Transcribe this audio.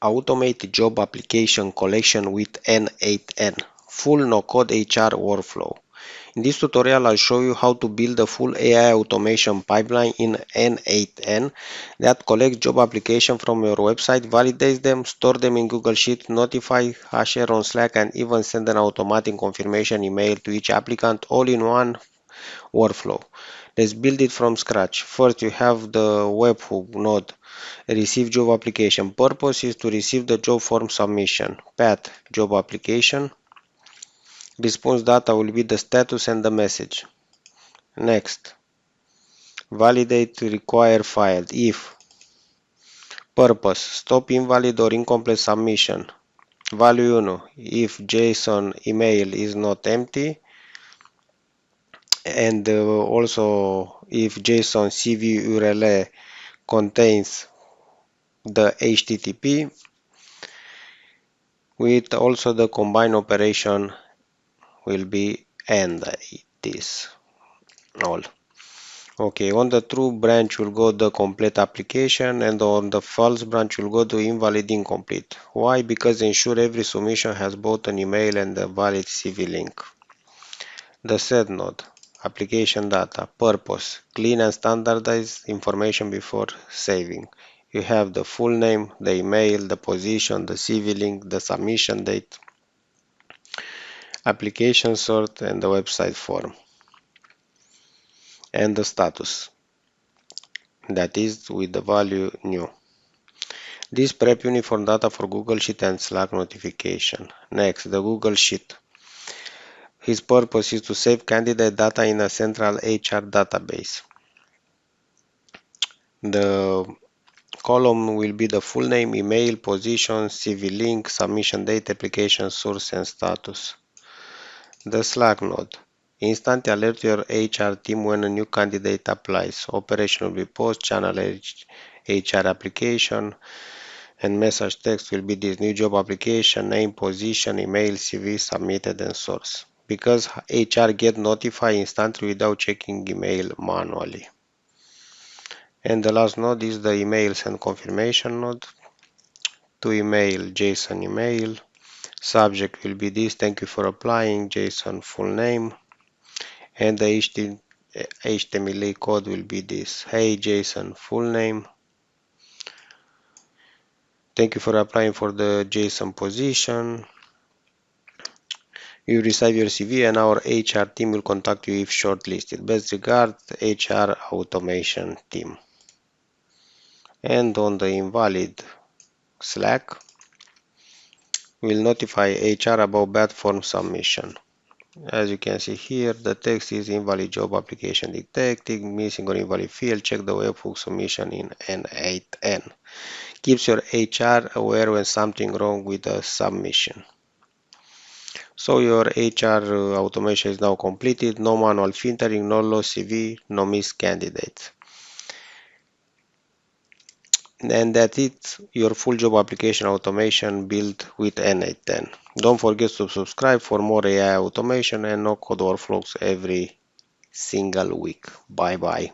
Automated job application collection with n8n. Full no-code HR workflow. In this tutorial, I'll show you how to build a full AI automation pipeline in n8n that collects job applications from your website, validates them, store them in Google Sheets, notify, share on Slack, and even send an automatic confirmation email to each applicant all in one workflow. Let's build it from scratch. First, you have the webhook node. Receive job application. Purpose is to receive the job form submission. Path, job application. Response data will be the status and the message. Next, validate required field. If purpose, stop invalid or incomplete submission. Value 1, if JSON email is not empty, and also if JSON CV URL contains the HTTP with also the combined operation will be end this all. Okay, on the true branch will go the complete application, and on the false branch will go to invalid incomplete. Why? Because ensure every submission has both an email and a valid CV link. The set node, application data, purpose, clean and standardize information before saving. You have the full name, the email, the position, the CV link, the submission date, application sort, and the website form. And the status, that is with the value new. This prep uniform data for Google Sheet and Slack notification. Next, the Google Sheet. His purpose is to save candidate data in a central HR database. The column will be the full name, email, position, CV link, submission date, application source, and status. The Slack node. Instantly alert your HR team when a new candidate applies. Operation will be post, channel HR application, and message text will be this: new job application, name, position, email, CV, submitted, and source. Because HR get notified instantly without checking email manually. And the last node is the emails and confirmation node. To email, JSON email. Subject will be this: thank you for applying, JSON full name. And the HTML code will be this: hey JSON full name. Thank you for applying for the JSON position. You receive your CV and our HR team will contact you if shortlisted. Best regards, HR Automation team. And on the invalid Slack, we'll notify HR about bad form submission. As you can see here, the text is invalid job application detected, missing or invalid field. Check the webhook submission in n8n. Keeps your HR aware when something wrong with the submission. So your HR automation is now completed. No manual filtering, no lost CV, no missed candidates. And that's it, your full job application automation built with n8n. Don't forget to subscribe for more AI automation and no code workflows every single week. Bye bye.